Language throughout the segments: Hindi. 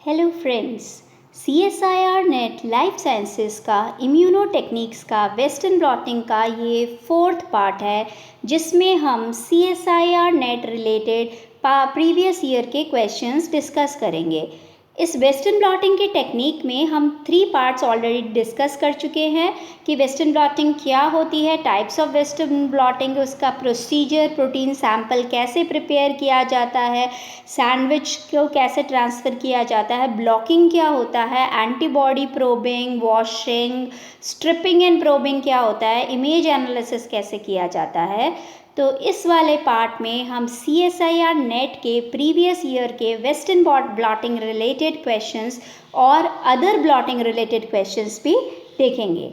Hello friends, CSIR net life sciences का इम्यूनो टेक्निक्स का वेस्टर्न ब्लॉटिंग का ये 4th पार्ट है, जिसमें हम CSIR net related previous year के क्वेश्चंस डिस्कस करेंगे। इस वेस्टर्न ब्लॉटिंग की टेक्निक में हम 3 पार्ट्स ऑलरेडी डिस्कस कर चुके हैं कि वेस्टर्न ब्लॉटिंग क्या होती है, टाइप्स ऑफ वेस्टर्न ब्लॉटिंग, उसका प्रोसीजर, प्रोटीन सैंपल कैसे प्रिपेयर किया जाता है, सैंडविच को कैसे ट्रांसफ़र किया जाता है, ब्लॉकिंग क्या होता है, antibody probing, washing, stripping and probing क्या होता है, इमेज एनालिसिस कैसे किया जाता है। तो इस वाले पार्ट में हम CSIR नेट के प्रीवियस ईयर के वेस्टर्न ब्लॉटिंग रिलेटेड क्वेश्चंस और अदर ब्लॉटिंग रिलेटेड क्वेश्चंस भी देखेंगे।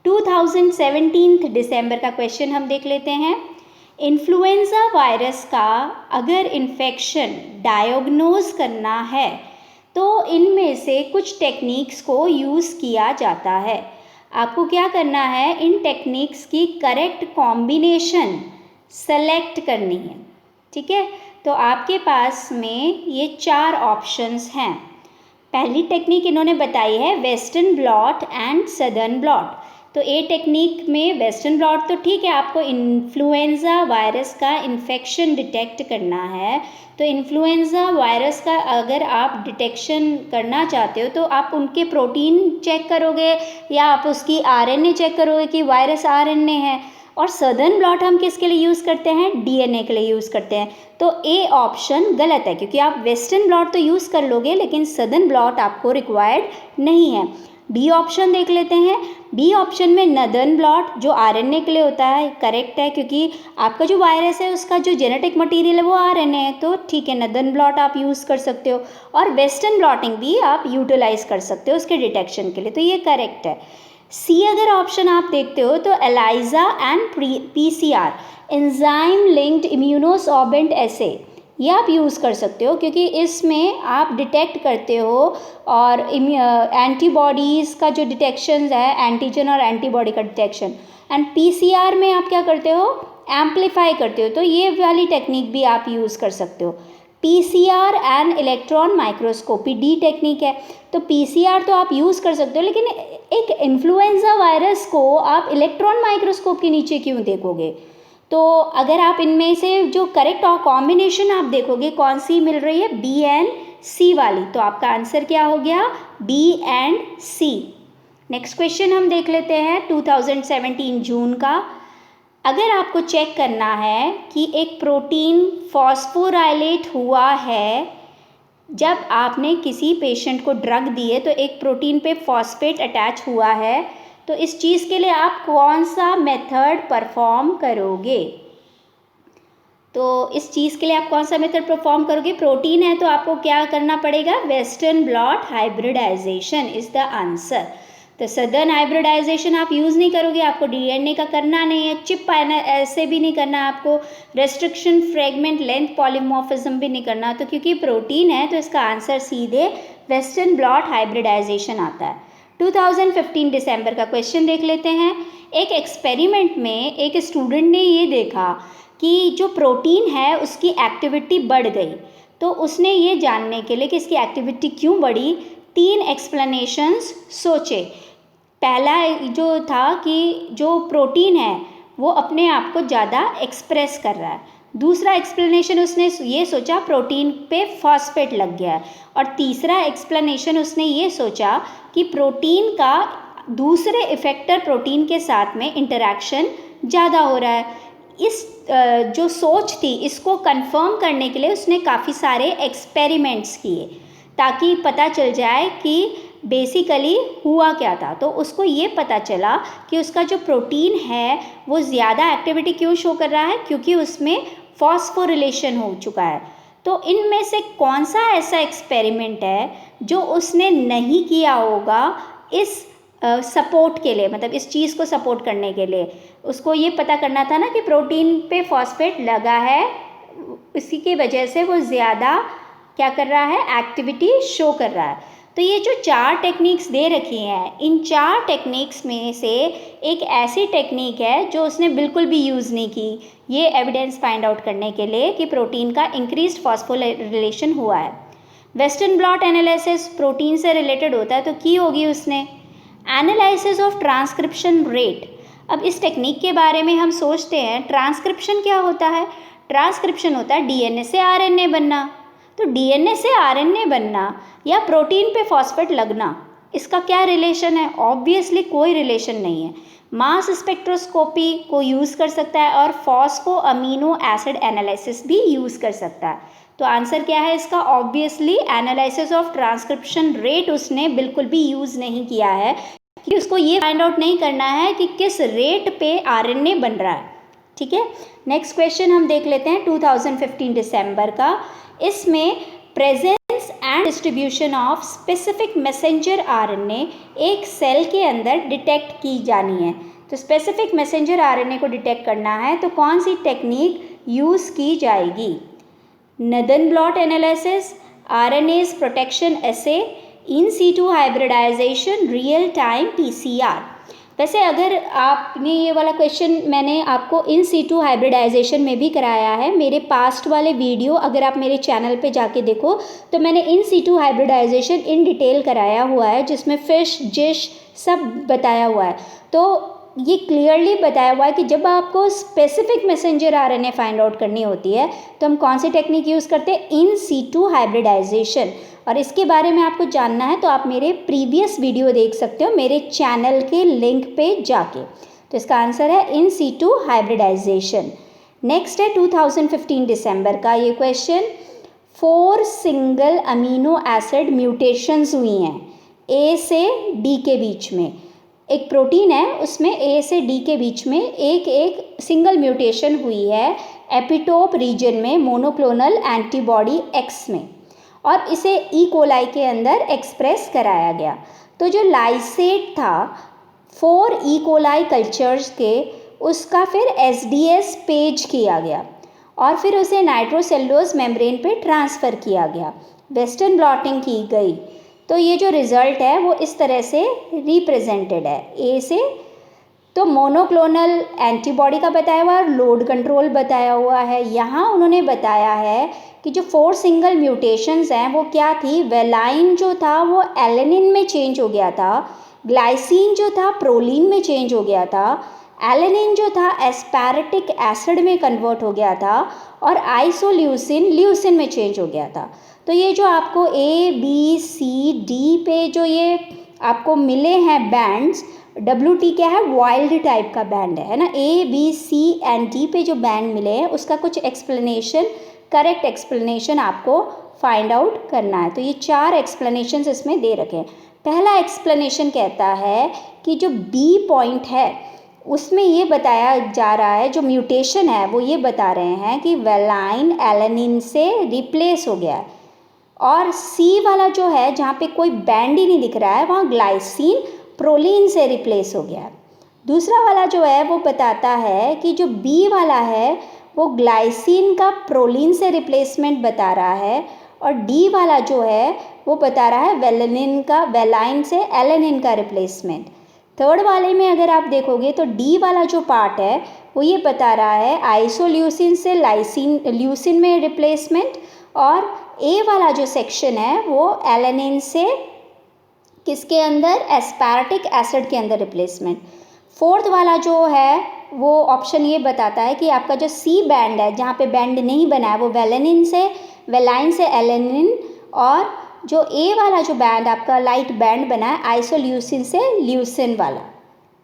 2017 दिसंबर का क्वेश्चन हम देख लेते हैं। इन्फ्लुएंजा वायरस का अगर इन्फेक्शन डायग्नोज करना है तो इनमें से कुछ टेक्निक्स को यूज़ किया जाता है। आपको क्या करना है, इन टेक्निक्स की करेक्ट कॉम्बिनेशन सेलेक्ट करनी है। ठीक है, तो आपके पास में ये 4 ऑप्शंस हैं। पहली टेक्निक इन्होंने बताई है western blot and southern blot. तो ए टेक्निक में वेस्टर्न ब्लॉट तो ठीक है, आपको इन्फ्लुएंजा वायरस का इन्फेक्शन डिटेक्ट करना है। तो इन्फ्लुएंजा वायरस का अगर आप डिटेक्शन करना चाहते हो तो आप उनके प्रोटीन चेक करोगे या आप उसकी RNA चेक करोगे कि वायरस RNA है। और सदर्न ब्लॉट हम किसके लिए यूज़ करते हैं, DNA के लिए यूज़ करते हैं। तो ए ऑप्शन गलत है, क्योंकि आप वेस्टर्न ब्लॉट तो यूज़ कर लोगे लेकिन सदर्न ब्लॉट आपको रिक्वायर्ड नहीं है। बी ऑप्शन देख लेते हैं। बी ऑप्शन में नदर्न ब्लॉट जो RNA के लिए होता है करेक्ट है, क्योंकि आपका जो वायरस है उसका जो जेनेटिक मटेरियल है वो RNA है, तो ठीक है, नदर्न ब्लॉट आप यूज़ कर सकते हो। और वेस्टर्न ब्लॉटिंग भी आप यूटिलाइज कर सकते हो उसके डिटेक्शन के लिए, तो ये करेक्ट है। सी अगर ऑप्शन आप देखते हो तो ELISA and PCR enzyme linked immunosorbent assay ये आप यूज़ कर सकते हो, क्योंकि इसमें आप डिटेक्ट करते हो और एंटीबॉडीज़ का जो डिटेक्शन है, एंटीजन और एंटीबॉडी का डिटेक्शन। एंड PCR में आप क्या करते हो, एम्पलीफाई करते हो। तो ये वाली टेक्निक भी आप यूज़ कर सकते हो। PCR and electron microscopy D technique है। तो PCR तो आप यूज़ कर सकते हो, लेकिन एक इन्फ्लुएंजा वायरस को आप इलेक्ट्रॉन माइक्रोस्कोप के नीचे क्यों देखोगे। तो अगर आप इनमें से जो करेक्ट कॉम्बिनेशन आप देखोगे कौन सी मिल रही है, B एंड C वाली, तो आपका आंसर क्या हो गया, B and C। Next question हम देख लेते हैं 2017 जून का। अगर आपको चेक करना है कि एक प्रोटीन फॉस्फोराइलेट हुआ है, जब आपने किसी पेशेंट को ड्रग दी है तो एक प्रोटीन पे फॉस्फेट अटैच हुआ है, तो इस चीज़ के लिए आप कौन सा मेथड परफॉर्म करोगे। तो इस चीज़ के लिए आप कौन सा मेथड परफॉर्म करोगे, प्रोटीन है तो आपको क्या करना पड़ेगा, western blot hybridization is the answer. तो सदर्न हाइब्रिडाइजेशन आप यूज़ नहीं करोगे, आपको DNA का करना नहीं है, चिप ऐसे भी नहीं करना आपको, रेस्ट्रिक्शन फ्रेगमेंट लेंथ पॉलीमॉर्फिज्म भी नहीं करना। तो क्योंकि प्रोटीन है तो इसका आंसर सीधे वेस्टर्न ब्लॉट हाइब्रिडाइजेशन आता है। 2015 दिसंबर का क्वेश्चन देख लेते हैं। एक एक्सपेरिमेंट में एक स्टूडेंट ने ये देखा कि जो प्रोटीन है उसकी एक्टिविटी बढ़ गई। तो उसने ये जानने के लिए कि इसकी एक्टिविटी क्यों बढ़ी, 3 एक्सप्लेनेशंस सोचे। पहला जो था कि जो प्रोटीन है वो अपने आप को ज़्यादा एक्सप्रेस कर रहा है। दूसरा एक्सप्लेनेशन उसने ये सोचा प्रोटीन पे फॉस्फेट लग गया है। और तीसरा एक्सप्लेनेशन उसने ये सोचा कि प्रोटीन का दूसरे इफेक्टर प्रोटीन के साथ में इंटरेक्शन ज़्यादा हो रहा है। इस जो सोच थी इसको कंफर्म करने के लिए उसने काफ़ी सारे एक्सपेरिमेंट्स किए ताकि पता चल जाए कि बेसिकली हुआ क्या था। तो उसको ये पता चला कि उसका जो प्रोटीन है वो ज़्यादा एक्टिविटी क्यों शो कर रहा है, क्योंकि उसमें फॉस्फोरिलेशन हो चुका है। तो इनमें से कौन सा ऐसा एक्सपेरिमेंट है जो उसने नहीं किया होगा इस सपोर्ट के लिए, मतलब इस चीज़ को सपोर्ट करने के लिए। उसको ये पता करना था ना कि प्रोटीन पे फॉस्फेट लगा है, इसी की वजह से वो ज़्यादा क्या कर रहा है, एक्टिविटी शो कर रहा है। तो ये जो 4 टेक्निक्स दे रखी हैं, इन 4 टेक्निक्स में से एक ऐसी टेक्निक है जो उसने बिल्कुल भी यूज़ नहीं की, ये एविडेंस फाइंड आउट करने के लिए कि प्रोटीन का इंक्रीज्ड फॉस्फोरिलेशन हुआ है। वेस्टर्न ब्लॉट एनालिसिस प्रोटीन से रिलेटेड होता है तो की होगी उसने। एनालिसिस ऑफ ट्रांसक्रिप्शन रेट, अब इस टेक्निक के बारे में हम सोचते हैं ट्रांसक्रिप्शन क्या होता है। ट्रांसक्रिप्शन होता है डीएनए से आरएनए बनना। तो डीएनए से आरएनए बनना या प्रोटीन पे फॉस्फेट लगना, इसका क्या रिलेशन है? ऑब्वियसली कोई रिलेशन नहीं है। मास स्पेक्ट्रोस्कोपी को यूज़ कर सकता है और फॉस्फो अमीनो एसिड एनालिसिस भी यूज़ कर सकता है। तो आंसर क्या है इसका? Obviously analysis of transcription rate उसने बिल्कुल भी यूज़ नहीं किया है, क्योंकि उसको ये फाइंड आउट नहीं करना है कि किस रेट पे आरएनए बन रहा है। ठीक है, नेक्स्ट क्वेश्चन हम देख लेते हैं 2015 दिसंबर का। इसमें presence and distribution of specific messenger RNA एक सेल के अंदर डिटेक्ट की जानी है। तो स्पेसिफिक मैसेंजर आरएनए को डिटेक्ट करना है तो कौन सी टेक्निक यूज़ की जाएगी? Northern blot analysis, RNase protection assay, in situ hybridization, real time PCR. वैसे अगर आपने ये वाला क्वेश्चन मैंने आपको इन सीटू हाइब्रिडाइजेशन में भी कराया है, मेरे पास्ट वाले वीडियो अगर आप मेरे चैनल पे जाके देखो तो मैंने in situ hybridization in detail कराया हुआ है, जिसमें फिश जिश सब बताया हुआ है। तो ये क्लियरली बताया हुआ है कि जब आपको specific messenger RNA find out करनी होती है तो हम कौन सी टेक्निक यूज़ करते हैं? In situ hybridization. और इसके बारे में आपको जानना है तो आप मेरे प्रीवियस वीडियो देख सकते हो मेरे चैनल के लिंक पे जाके। तो इसका आंसर है इन सीटू हाइब्रिडाइजेशन। नेक्स्ट है 2015 दिसंबर का ये question. 4 single amino acid mutations हुई हैं ए से डी के बीच में। एक प्रोटीन है उसमें ए से डी के बीच में एक सिंगल म्यूटेशन हुई है एपिटोप रीजन में मोनोक्लोनल एंटीबॉडी एक्स में, और इसे ई कोलाई के अंदर एक्सप्रेस कराया गया। तो जो लाइसेट था 4 ई कोलाई कल्चर्स के, उसका फिर एसडीएस पेज किया गया और फिर उसे नाइट्रोसेलुलोज मेम्ब्रेन पे ट्रांसफ़र किया गया, वेस्टर्न ब्लॉटिंग की गई। तो ये जो रिज़ल्ट है वो इस तरह से रिप्रेजेंटेड है। ए से तो मोनोक्लोनल एंटीबॉडी का बताया हुआ और लोड कंट्रोल बताया हुआ है। यहाँ उन्होंने बताया है कि जो 4 सिंगल म्यूटेशंस हैं वो क्या थी? वेलाइन जो था वो एलेनिन में चेंज हो गया था, ग्लाइसिन जो था प्रोलीन में चेंज हो गया था, एलेनिन जो था एस्पैरेटिक एसिड में कन्वर्ट हो गया था, और आइसोल्यूसिन ल्यूसिन में चेंज हो गया था। तो ये जो आपको ए बी सी डी पे जो ये आपको मिले हैं बैंड्स, WT क्या है? वाइल्ड टाइप का बैंड है ना। A B C and D पे जो बैंड मिले हैं उसका कुछ एक्सप्लेनेशन, करेक्ट एक्सप्लेनेशन आपको फाइंड आउट करना है। तो ये 4 एक्सप्लेनेशंस इसमें दे रखे हैं। पहला एक्सप्लेनेशन कहता है कि जो बी पॉइंट है उसमें ये बताया जा रहा है, जो म्यूटेशन है वो ये बता रहे हैं कि वेलाइन एलेनिन से रिप्लेस हो गया है, और सी वाला जो है जहाँ पे कोई बैंड ही नहीं दिख रहा है वहाँ ग्लाइसिन प्रोलीन से रिप्लेस हो गया है। दूसरा वाला जो है वो बताता है कि जो बी वाला है वो ग्लाइसिन का प्रोलीन से रिप्लेसमेंट बता रहा है, और डी वाला जो है वो बता रहा है वेलाइन से एलेनिन का रिप्लेसमेंट। थर्ड वाले में अगर आप देखोगे तो डी वाला जो पार्ट है वो ये बता रहा है आइसोल्यूसिन से ल्यूसिन में रिप्लेसमेंट, और ए वाला जो सेक्शन है वो एलेनिन से किसके अंदर? एस्पैरेटिक एसिड के अंदर रिप्लेसमेंट। फोर्थ वाला जो है वो ऑप्शन ये बताता है कि आपका जो सी बैंड है जहाँ पे बैंड नहीं बना है वो वेलाइन से एलेनिन, और जो ए वाला जो बैंड आपका लाइट बैंड बना है आइसोल्यूसिन से ल्यूसिन वाला।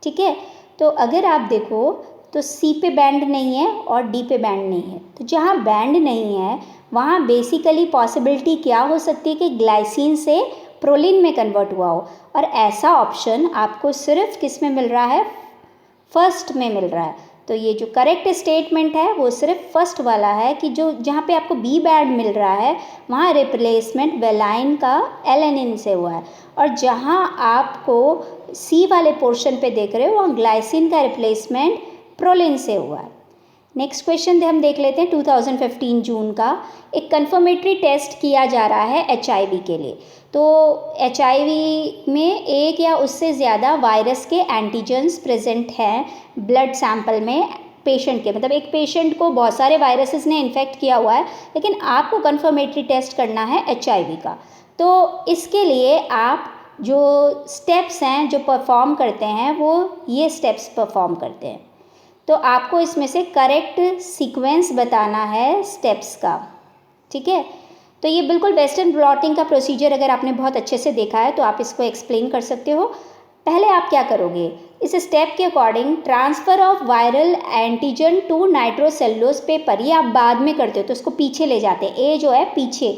ठीक है, तो अगर आप देखो तो सी पे बैंड नहीं है और डी पे बैंड नहीं है। तो जहाँ बैंड नहीं है वहाँ बेसिकली पॉसिबिलिटी क्या हो सकती है कि ग्लाइसिन से प्रोलीन में कन्वर्ट हुआ हो, और ऐसा ऑप्शन आपको सिर्फ किस में मिल रहा है? फर्स्ट में मिल रहा है। तो ये जो करेक्ट स्टेटमेंट है वो सिर्फ फर्स्ट वाला है कि जो जहाँ पे आपको बी बैंड मिल रहा है वहाँ रिप्लेसमेंट वेलाइन का एलेनिन से हुआ है, और जहाँ आपको सी वाले पोर्शन पे देख रहे हो वहाँ ग्लाइसिन का रिप्लेसमेंट प्रोलीन से हुआ है। नेक्स्ट क्वेश्चन हम देख लेते हैं 2015 जून का। एक कन्फर्मेटरी टेस्ट किया जा रहा है HIV के लिए। तो HIV में एक या उससे ज़्यादा वायरस के एंटीजन्स प्रेजेंट हैं ब्लड सैंपल में पेशेंट के, मतलब एक पेशेंट को बहुत सारे वायरसेस ने इन्फेक्ट किया हुआ है, लेकिन आपको कन्फर्मेटरी टेस्ट करना है HIV का। तो इसके लिए आप जो स्टेप्स हैं जो परफॉर्म करते हैं वो ये स्टेप्स परफॉर्म करते हैं। तो आपको इसमें से करेक्ट सीक्वेंस बताना है स्टेप्स का, ठीक है। तो ये बिल्कुल वेस्टर्न ब्लॉटिंग का प्रोसीजर अगर आपने बहुत अच्छे से देखा है तो आप इसको एक्सप्लेन कर सकते हो। पहले आप क्या करोगे, इस स्टेप के according transfer of viral antigen to nitrocellulose paper, ये आप बाद में करते हो तो उसको पीछे ले जाते हैं, ए जो है पीछे।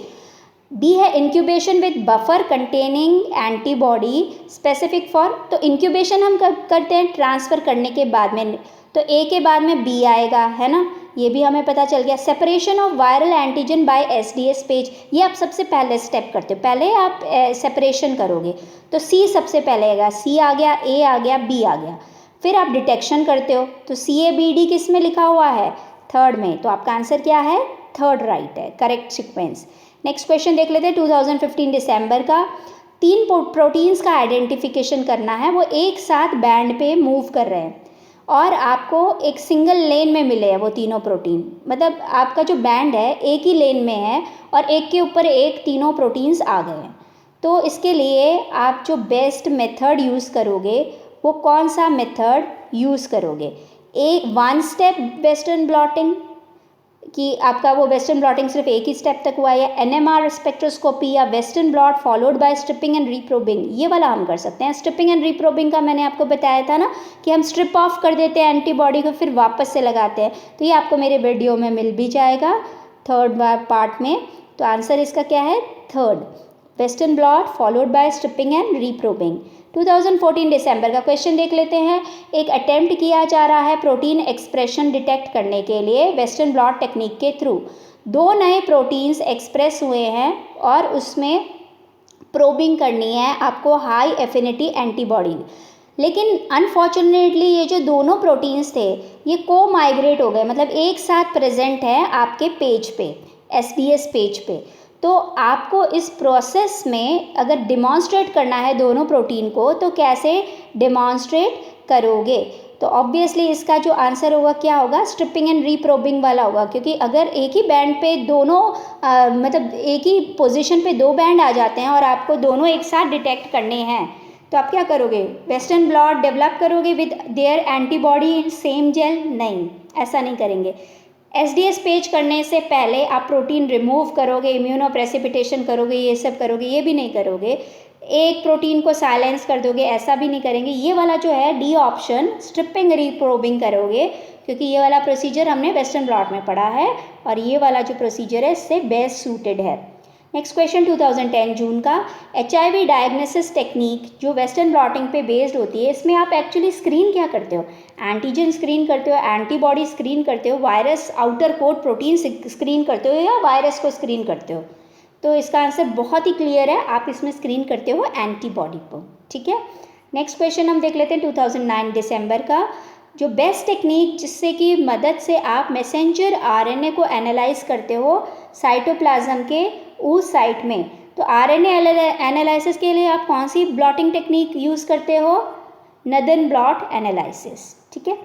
बी है incubation with buffer containing antibody specific for, तो इंक्यूबेशन हम करते हैं ट्रांसफ़र करने के बाद में, तो ए के बाद में बी आएगा, है ना, ये भी हमें पता चल गया। Separation of viral antigen by SDS page, ये आप सबसे पहले स्टेप करते हो, पहले आप सेपरेशन करोगे, तो सी सबसे पहले आएगा, सी आ गया, ए आ गया, बी आ गया। फिर आप डिटेक्शन करते हो, तो CABD किस में लिखा हुआ है, थर्ड में, तो आपका आंसर क्या है, थर्ड राइट है, करेक्ट सीक्वेंस। नेक्स्ट क्वेश्चन देख लेते हैं 2015 दिसंबर का। 3 प्रोटीन्स का आइडेंटिफिकेशन करना है, वो एक साथ बैंड पे मूव कर रहे हैं और आपको एक सिंगल लेन में मिले हैं वो तीनों प्रोटीन, मतलब आपका जो बैंड है एक ही लेन में है और एक के ऊपर एक तीनों प्रोटीन्स आ गए हैं। तो इसके लिए आप जो बेस्ट मेथड यूज़ करोगे वो कौन सा मेथड यूज़ करोगे, एक 1 स्टेप वेस्टर्न ब्लॉटिंग कि आपका वो वेस्टर्न ब्लॉटिंग सिर्फ एक ही स्टेप तक हुआ है, या NMR स्पेक्ट्रोस्कोपी या western blot followed by stripping and reprobing, ये वाला हम कर सकते हैं। स्ट्रिपिंग एंड रीप्रोबिंग का मैंने आपको बताया था ना कि हम स्ट्रिप ऑफ कर देते हैं एंटीबॉडी को फिर वापस से लगाते हैं, तो ये आपको मेरे वीडियो में मिल भी जाएगा थर्ड पार्ट में। तो आंसर इसका क्या है, third, western blot followed by stripping and reprobing. 2014 दिसंबर का क्वेश्चन देख लेते हैं। एक अटेम्प्ट किया जा रहा है प्रोटीन एक्सप्रेशन डिटेक्ट करने के लिए वेस्टर्न ब्लॉट टेक्निक के थ्रू। 2 नए प्रोटीन्स एक्सप्रेस हुए हैं और उसमें प्रोबिंग करनी है आपको हाई एफिनिटी एंटीबॉडी, लेकिन अनफॉर्चुनेटली ये जो दोनों प्रोटीन्स थे ये को माइग्रेट हो गए, मतलब एक साथ प्रेजेंट है आपके पेज पे, SDS पेज पे। तो आपको इस प्रोसेस में अगर डिमॉन्स्ट्रेट करना है दोनों प्रोटीन को तो कैसे डिमॉन्स्ट्रेट करोगे, तो ऑब्वियसली इसका जो आंसर होगा क्या होगा, स्ट्रिपिंग एंड रीप्रोबिंग वाला होगा, क्योंकि अगर एक ही बैंड पे दोनों मतलब एक ही पोजीशन पे 2 बैंड आ जाते हैं और आपको दोनों एक साथ डिटेक्ट करने हैं तो आप क्या करोगे, वेस्टर्न ब्लॉट डेवलप करोगे with their antibody in same gel, नहीं ऐसा नहीं करेंगे। SDS पेज करने से पहले आप प्रोटीन रिमूव करोगे, इम्यूनो प्रेसिपिटेशन करोगे, ये सब करोगे, ये भी नहीं करोगे। एक प्रोटीन को साइलेंस कर दोगे, ऐसा भी नहीं करेंगे। ये वाला जो है डी ऑप्शन स्ट्रिपिंग रीप्रोबिंग करोगे, क्योंकि ये वाला प्रोसीजर हमने वेस्टर्न ब्लॉट में पढ़ा है और ये वाला जो प्रोसीजर है इससे बेस्ट सूटेड है। नेक्स्ट क्वेश्चन 2010 जून का। HIV डायग्नोसिस टेक्निक जो वेस्टर्न ब्लॉटिंग पे बेस्ड होती है, इसमें आप एक्चुअली स्क्रीन क्या करते हो, एंटीजन स्क्रीन करते हो, एंटीबॉडी स्क्रीन करते हो, virus outer code protein screen करते हो या वायरस को स्क्रीन करते हो। तो इसका आंसर बहुत ही क्लियर है, आप इसमें स्क्रीन करते हो एंटीबॉडी को, ठीक है। नेक्स्ट क्वेश्चन हम देख लेते हैं 2009 दिसंबर का। जो बेस्ट टेक्निक जिससे कि मदद से आप मैसेंजर RNA को एनालाइज करते हो साइटोप्लाज्म के उस साइट में, तो RNA एनालिसिस के लिए आप कौन सी ब्लॉटिंग टेक्निक यूज़ करते हो, नदन ब्लॉट एनालिसिस, ठीक है।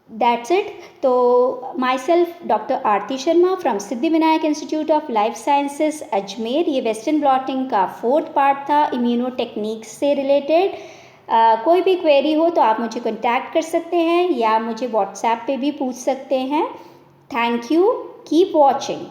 That's it. तो my self doctor Aarti Sharma from Siddhivinayak institute of life sciences Ajmer, ये वेस्टर्न ब्लॉटिंग का 4th पार्ट था इम्यूनो टेक्निक्स से रिलेटेड। कोई भी क्वेरी हो तो आप मुझे कॉन्टैक्ट कर सकते हैं या मुझे व्हाट्सएप पे भी पूछ सकते हैं। Thank you, keep watching.